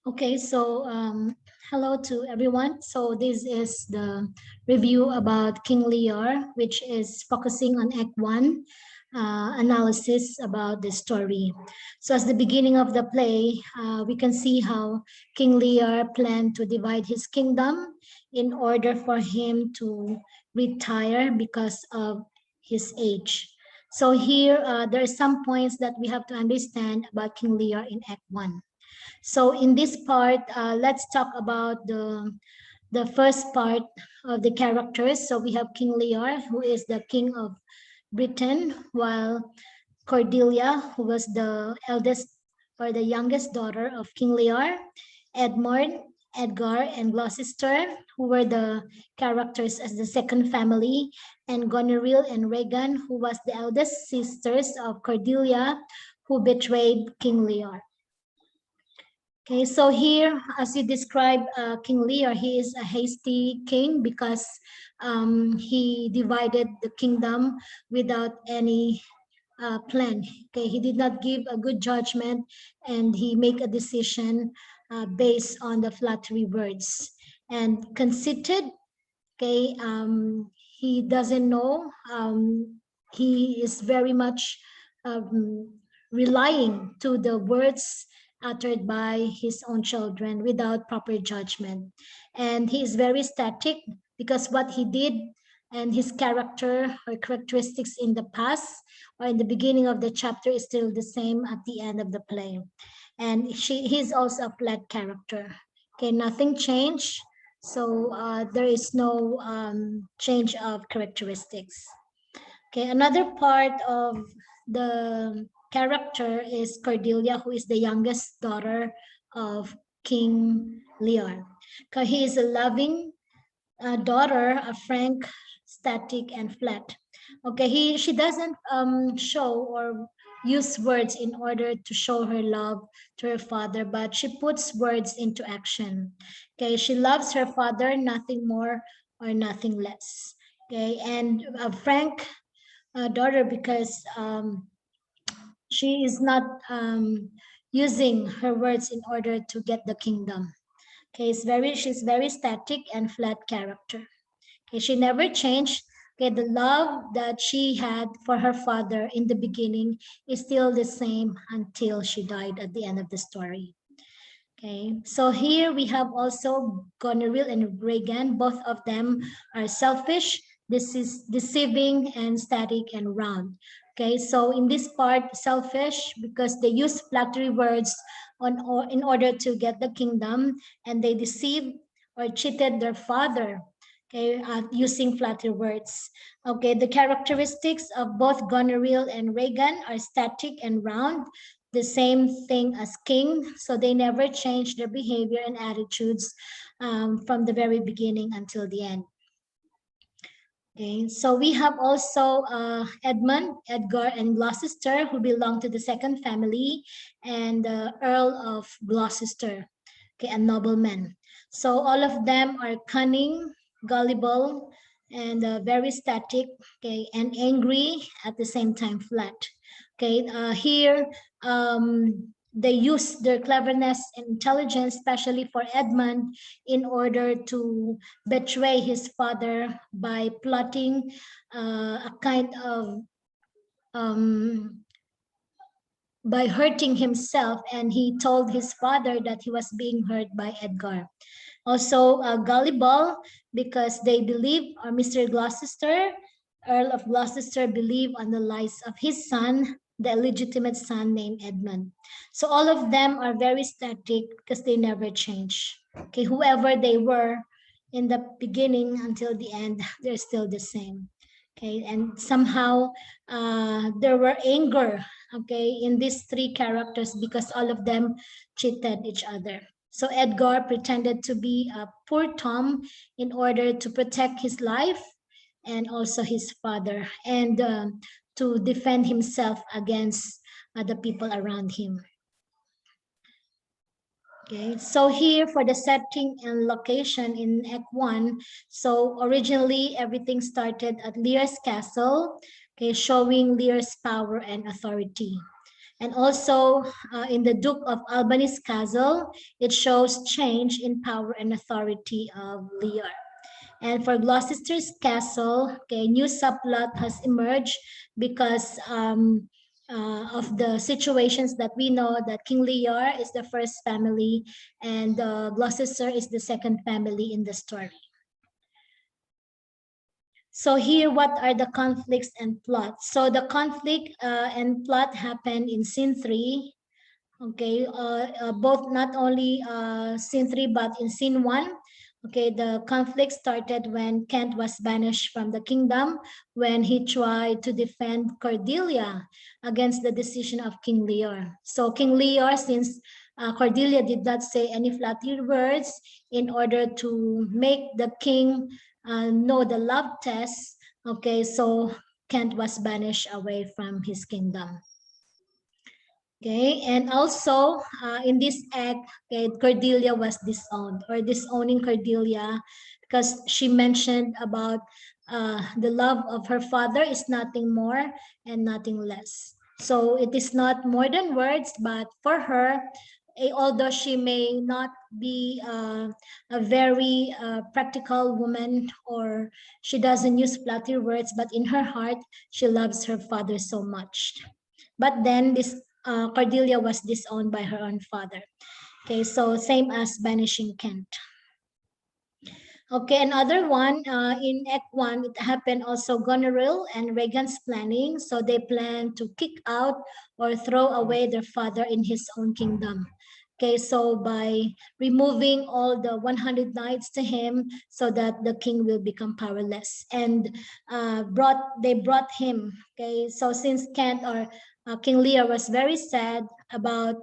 Okay, so hello to everyone. So this is the review about King Lear, which is focusing on Act 1 analysis about the story. So as the beginning of the play, we can see how King Lear planned to divide his kingdom in order for him to retire because of his age. So here, there are some points that we have to understand about King Lear in Act 1. So in this part, let's talk about the first part of the characters. So we have King Lear, who is the king of Britain, while Cordelia, who was the eldest or the youngest daughter of King Lear, Edmund, Edgar, and Gloucester, who were the characters as the second family, and Goneril and Regan, who was the eldest sisters of Cordelia, who betrayed King Lear. Okay, so here, as you describe King Lear, he is a hasty king because he divided the kingdom without any plan. Okay, he did not give a good judgment, and he make a decision based on the flattery words. And conceited, okay, he doesn't know. He is very much um, relying to the words uttered by his own children without proper judgment. And he is very static because what he did and his character or characteristics in the past or in the beginning of the chapter is still the same at the end of the play. And he's also a flat character. Okay, nothing changed. So there is no change of characteristics. Okay, another part of the character is Cordelia, who is the youngest daughter of King Lear. He is a loving daughter, a frank, static, and flat. Okay, she doesn't show or use words in order to show her love to her father, but she puts words into action. Okay, she loves her father, nothing more or nothing less. Okay, and a frank daughter because she is not using her words in order to get the kingdom. Okay, she's very static and flat character. Okay, she never changed. Okay, the love that she had for her father in the beginning is still the same until she died at the end of the story. Okay, so here we have also Goneril and Regan. Both of them are selfish. This is deceiving and static and round. Okay, so in this part, selfish because they use flattery words or in order to get the kingdom, and they deceived or cheated their father. Okay, using flattery words. Okay, the characteristics of both Goneril and Regan are static and round, the same thing as king. So they never change their behavior and attitudes from the very beginning until the end. Okay, so we have also Edmund, Edgar, and Gloucester, who belong to the second family, and the Earl of Gloucester, okay, a nobleman. So all of them are cunning, gullible, and very static, okay, and angry at the same time flat. Okay, here they use their cleverness and intelligence, especially for Edmund, in order to betray his father by plotting a kind of um, by hurting himself, and he told his father that he was being hurt by Edgar. Also, gullible because they believe, or Mr. Gloucester, Earl of Gloucester, believed on the lies of his son, the illegitimate son named Edmund. So all of them are very static because they never change. Okay, whoever they were in the beginning until the end, they're still the same. Okay, and somehow there were anger, okay, in these three characters because all of them cheated each other. So Edgar pretended to be a poor Tom in order to protect his life and also his father, and to defend himself against the people around him. Okay, so here for the setting and location in Act 1, so originally everything started at Lear's castle, okay, showing Lear's power and authority. And also in the Duke of Albany's castle, it shows change in power and authority of Lear. And for Gloucester's castle, okay, new subplot has emerged because of the situations that we know that King Lear is the first family and Gloucester is the second family in the story. So here, what are the conflicts and plots? So the conflict and plot happened in scene 3. Okay, both not only scene 3 but in scene 1. Okay, the conflict started when Kent was banished from the kingdom when he tried to defend Cordelia against the decision of King Lear. So King Lear, since Cordelia did not say any flattering words in order to make the king know the love test, okay, so Kent was banished away from his kingdom. Okay, and also in this act, okay, Cordelia was disowned or disowning Cordelia because she mentioned about the love of her father is nothing more and nothing less. So it is not more than words, but for her, although she may not be a very practical woman or she doesn't use flattery words, but in her heart, she loves her father so much. But then this Cordelia was disowned by her own father. Okay, so same as banishing Kent. Okay, another one in Act 1, it happened also Goneril and Regan's planning. So they plan to kick out or throw away their father in his own kingdom. Okay, so by removing all the 100 knights to him so that the king will become powerless. And they brought him. Okay, so since Kent or King Lear was very sad about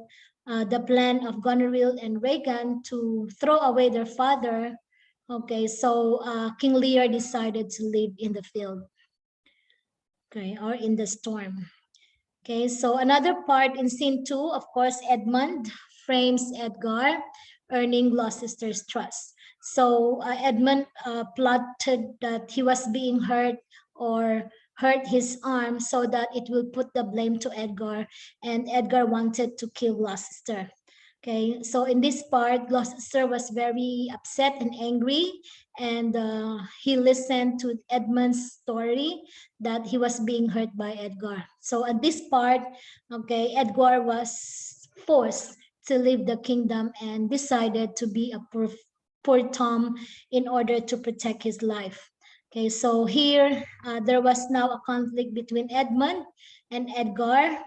the plan of Goneril and Regan to throw away their father. Okay, so King Lear decided to live in the field, okay, or in the storm. Okay, so another part in scene 2, of course, Edmund frames Edgar, earning Gloucester's trust. So Edmund plotted that he was being hurt or hurt his arm so that it will put the blame to Edgar, and Edgar wanted to kill Gloucester. Okay, so in this part, Gloucester was very upset and angry, and he listened to Edmund's story that he was being hurt by Edgar. So at this part, okay, Edgar was forced to leave the kingdom and decided to be a poor Tom in order to protect his life. Okay, so here there was now a conflict between Edmund and Edgar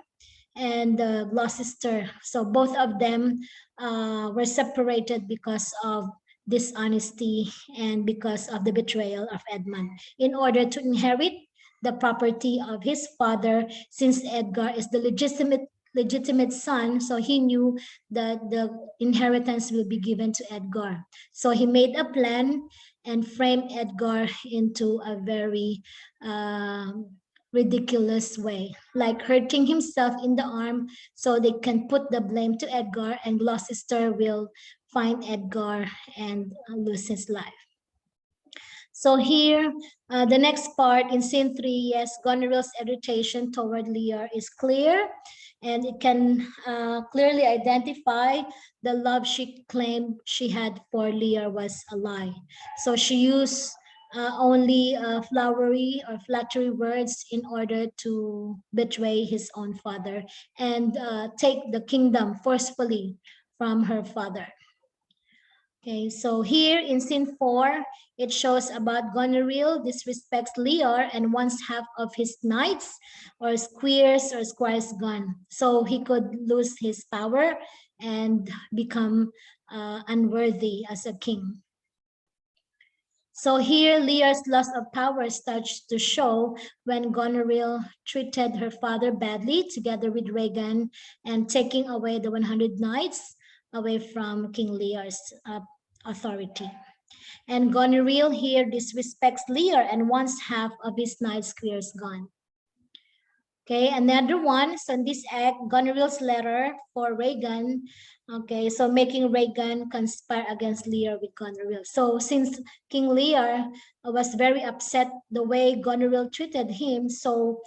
and Gloucester. So both of them were separated because of dishonesty and because of the betrayal of Edmund in order to inherit the property of his father, since Edgar is the legitimate son, so he knew that the inheritance will be given to Edgar. So he made a plan and framed Edgar into a very ridiculous way, like hurting himself in the arm so they can put the blame to Edgar and Gloucester will find Edgar and lose his life. So here, the next part in scene 3, yes, Goneril's irritation toward Lear is clear, and it can clearly identify the love she claimed she had for Lear was a lie. So she used only flowery or flattery words in order to betray his own father and take the kingdom forcefully from her father. Okay, so here in scene 4, it shows about Goneril disrespects Lear and wants half of his knights or squires gone. So he could lose his power and become unworthy as a king. So here, Lear's loss of power starts to show when Goneril treated her father badly together with Regan and taking away the 100 knights away from King Lear's authority. And Goneril here disrespects Lear and wants half of his knight squares gone. Okay, another one, so in this act, Goneril's letter for Regan, okay, so making Regan conspire against Lear with Goneril. So since King Lear was very upset the way Goneril treated him, so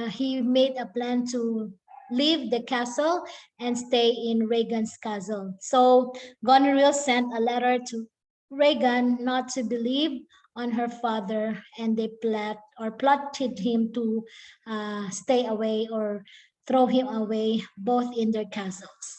he made a plan to leave the castle and stay in Regan's castle. So Goneril sent a letter to Regan not to believe on her father, and they plotted him to stay away or throw him away, both in their castles.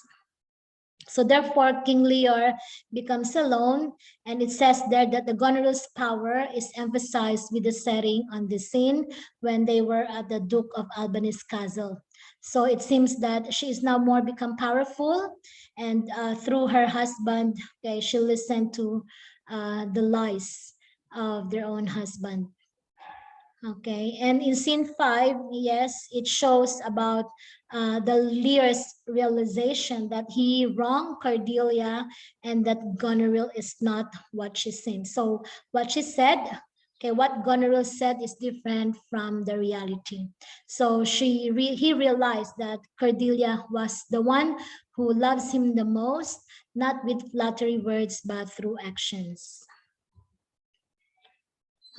So therefore, King Lear becomes alone, and it says there that the Goneril's power is emphasized with the setting on the scene when they were at the Duke of Albany's castle. So it seems that she is now more become powerful, and through her husband, okay, she listened to the lies of their own husband. Okay, and in scene 5, yes, it shows about the Lear's realization that he wronged Cordelia and that Goneril is not what she seems. So what she said, okay, what Goneril said is different from the reality. So he realized that Cordelia was the one who loves him the most, not with flattery words, but through actions.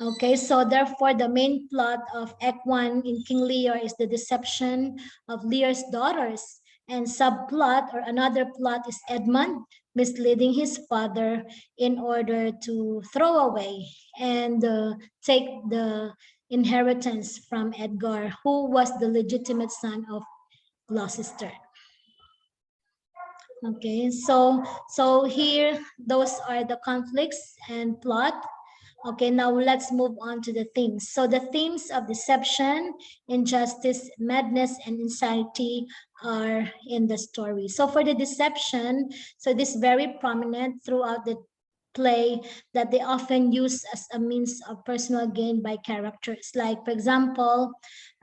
Okay, so therefore the main plot of Act 1 in King Lear is the deception of Lear's daughters. And subplot or another plot is Edmund misleading his father in order to throw away and take the inheritance from Edgar, who was the legitimate son of Gloucester. Okay, so here those are the conflicts and plot. Okay, now let's move on to the themes. So the themes of deception, injustice, madness, and insanity are in the story. So for the deception, so this very prominent throughout the play that they often use as a means of personal gain by characters. Like, for example,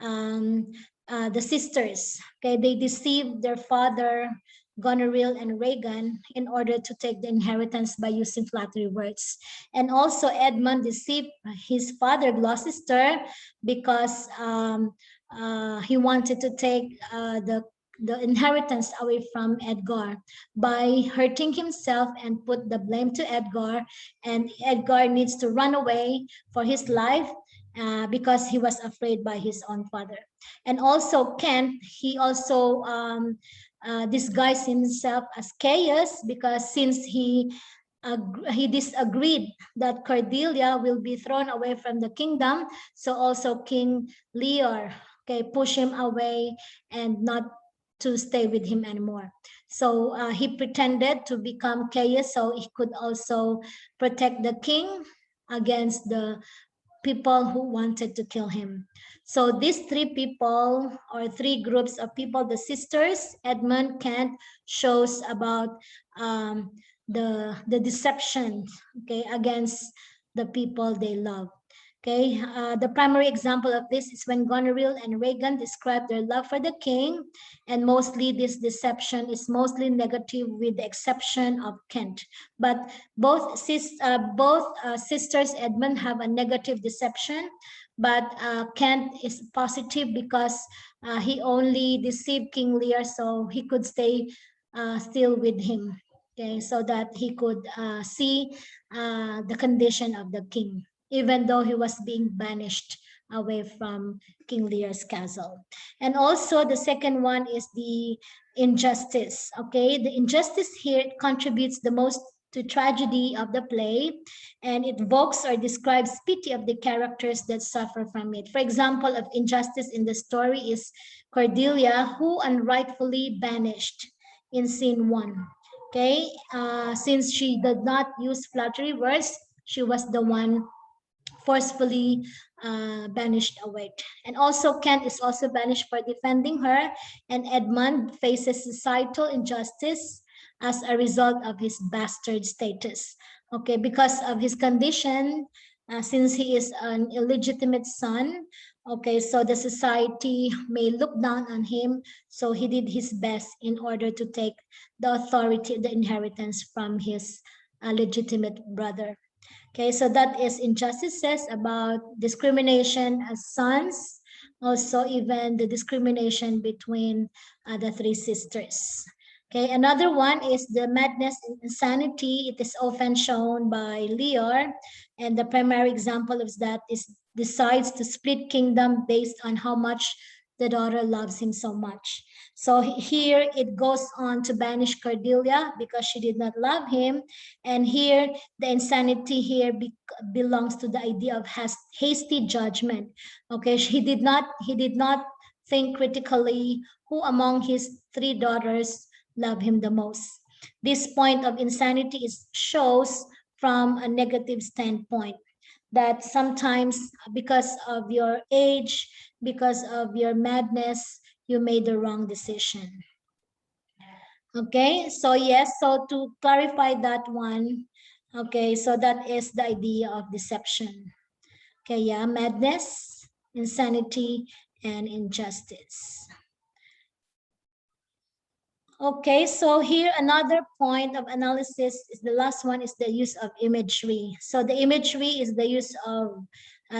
the sisters, okay, they deceive their father, Goneril and Regan, in order to take the inheritance by using flattery words. And also Edmund deceived his father Gloucester because he wanted to take the inheritance away from Edgar by hurting himself and put the blame to Edgar. And Edgar needs to run away for his life because he was afraid by his own father. And also Kent, he also disguised himself as Caius because since he disagreed that Cordelia will be thrown away from the kingdom, so also King Lear, okay, push him away and not to stay with him anymore. So he pretended to become Caius so he could also protect the king against the people who wanted to kill him. So these three people or three groups of people, the sisters, Edmund, Kent, shows about the deception, okay, against the people they love. Okay, the primary example of this is when Goneril and Regan describe their love for the king, and mostly this deception is mostly negative with the exception of Kent. But both sisters Edmund have a negative deception, but Kent is positive because he only deceived King Lear so he could stay still with him, okay, so that he could see the condition of the king, even though he was being banished away from King Lear's castle. And also the second one is the injustice. Okay, the injustice here contributes the most to tragedy of the play, and it evokes or describes pity of the characters that suffer from it. For example, of injustice in the story is Cordelia, who unrightfully banished in scene 1. Okay, since she did not use flattery words, she was the one forcefully banished away. And also Kent is also banished for defending her, and Edmund faces societal injustice as a result of his bastard status. Okay, because of his condition, since he is an illegitimate son, okay, so the society may look down on him, so he did his best in order to take the authority, the inheritance from his legitimate brother. Okay, so that is injustices about discrimination as sons, also even the discrimination between the three sisters. Okay, another one is the madness and insanity. It is often shown by Lear, and the primary example of that is decides to split kingdom based on how much the daughter loves him so much. So here it goes on to banish Cordelia because she did not love him. And here the insanity here belongs to the idea of hasty judgment. Okay, he did not think critically who among his three daughters loved him the most. This point of insanity shows from a negative standpoint that sometimes because of your age, because of your madness, you made the wrong decision. Okay, so yes, so to clarify that one, okay, so that is the idea of deception. Okay, yeah, madness, insanity, and injustice. Okay, so here another point of analysis is the last one is the use of imagery. So the imagery is the use of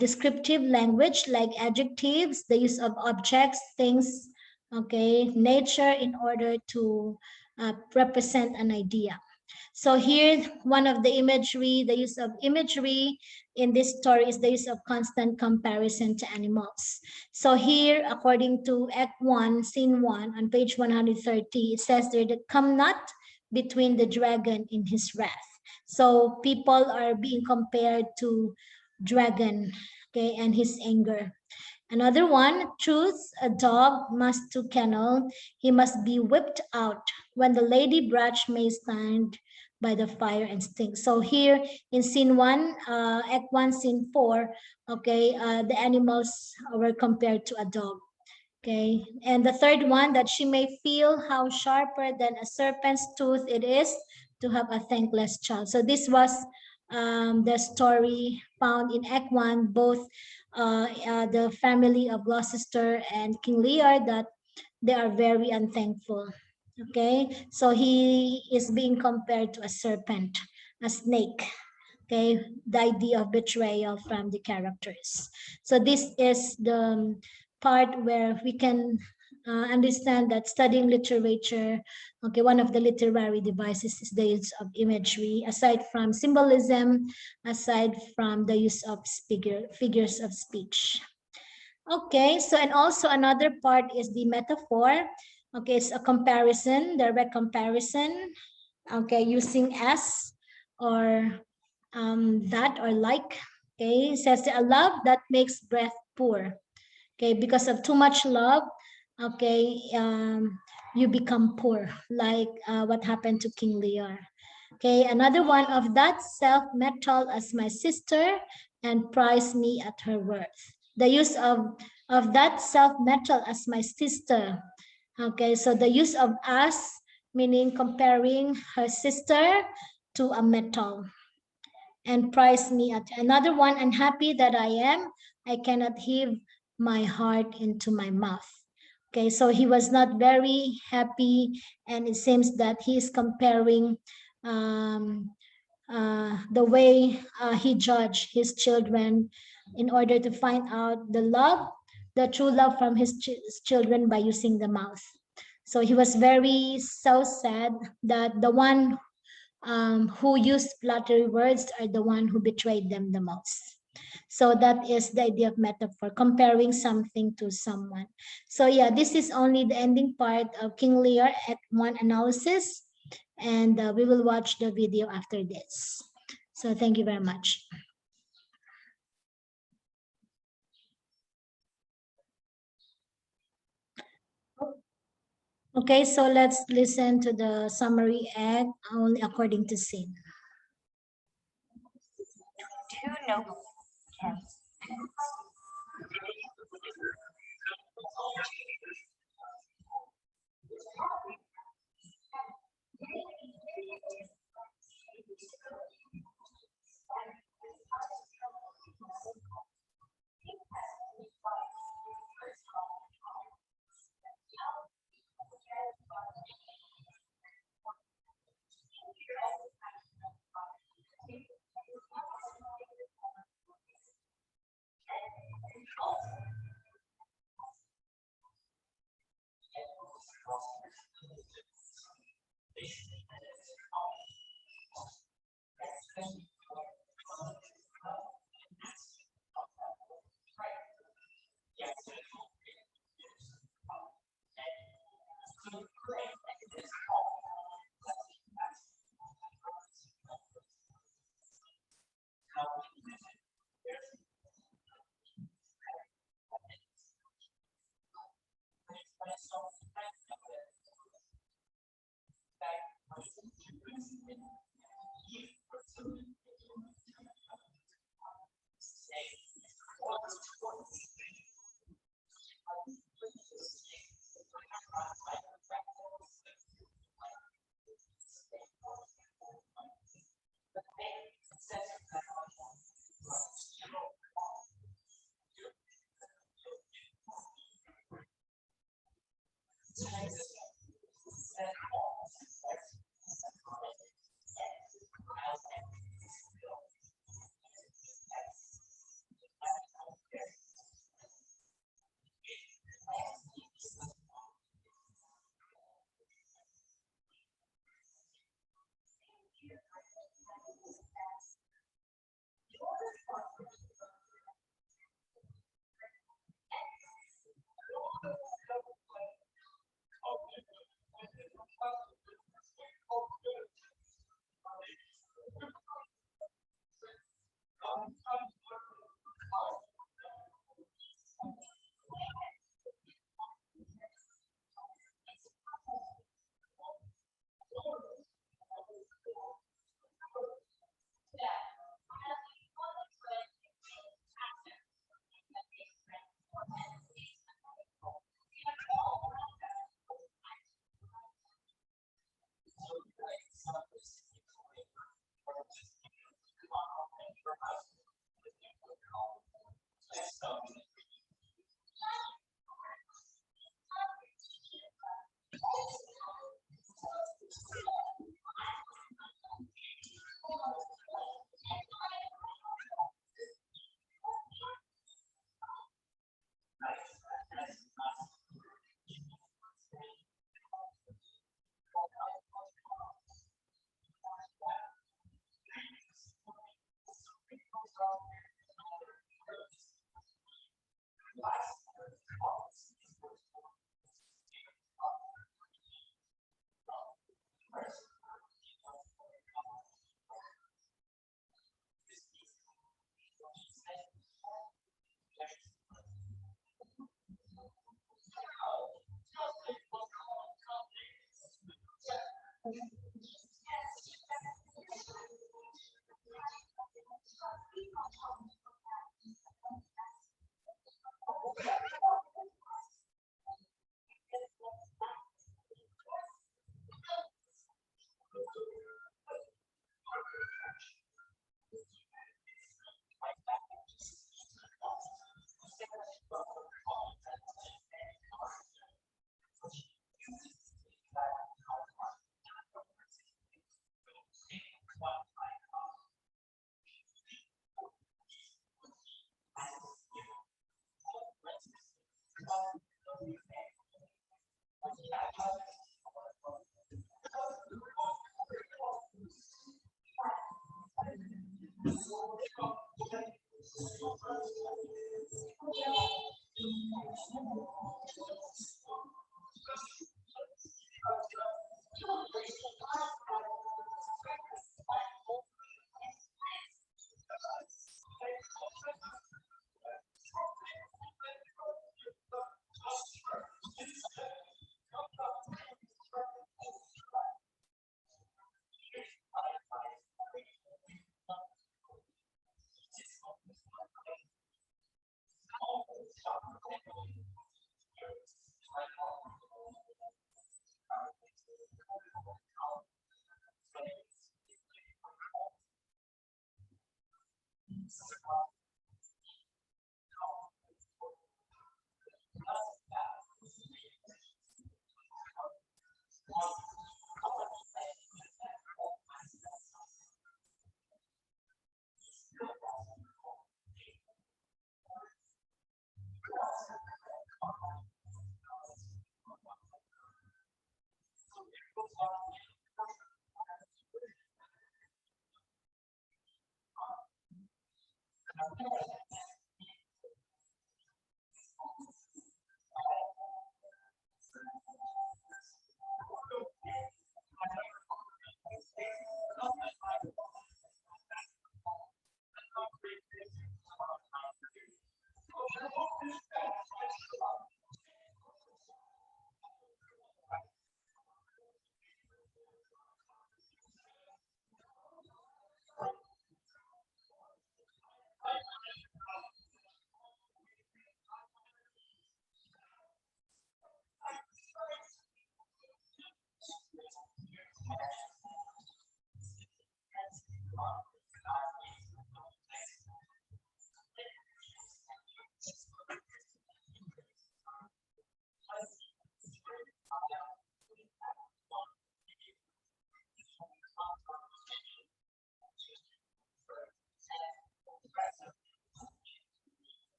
descriptive language like adjectives, the use of objects, things, okay, nature in order to represent an idea. So here, one of the imagery, the use of imagery in this story is the use of constant comparison to animals. So here, according to Act 1, Scene 1, on page 130, it says there that come not between the dragon in his wrath. So people are being compared to dragon, okay, and his anger. Another one, truth, a dog must to kennel, he must be whipped out when the lady brach may stand by the fire and stink. So here in scene 1, act 1, scene 4, okay, the animals were compared to a dog. Okay, and the third one, that she may feel how sharper than a serpent's tooth it is to have a thankless child. So this was the story found in Act 1, both the family of Gloucester and King Lear, that they are very unthankful. Okay, so he is being compared to a serpent, a snake. Okay, the idea of betrayal from the characters. So this is the part where we can understand that studying literature, okay, one of the literary devices is the use of imagery, aside from symbolism, aside from the use of figures of speech. Okay, so and also another part is the metaphor. Okay, it's a comparison, direct comparison. Okay, using as or that or like. Okay, it says a love that makes breath poor. Okay, because of too much love, okay, you become poor, like what happened to King Lear. Okay, another one, of that self metal as my sister and prize me at her worth. The use of that self metal as my sister. Okay, so the use of as meaning comparing her sister to a metal, and prize me at another one, unhappy that I am, I cannot heave my heart into my mouth. Okay, so he was not very happy, and it seems that he is comparing um, the way he judged his children in order to find out the true love from his children by using the mouth. So he was very so sad that the one who used flattery words are the one who betrayed them the most. So that is the idea of metaphor, comparing something to someone. So yeah, this is only the ending part of King Lear Act 1 analysis, and we will watch the video after this. So thank you very much. Okay, so let's listen to the summary act only according to scene. Two noble cats.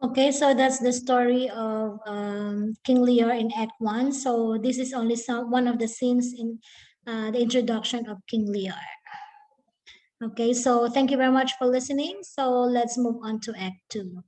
Okay, so that's the story of King Lear in Act One. So this is only one of the scenes in the introduction of King Lear. Okay, so thank you very much for listening. So let's move on to Act Two.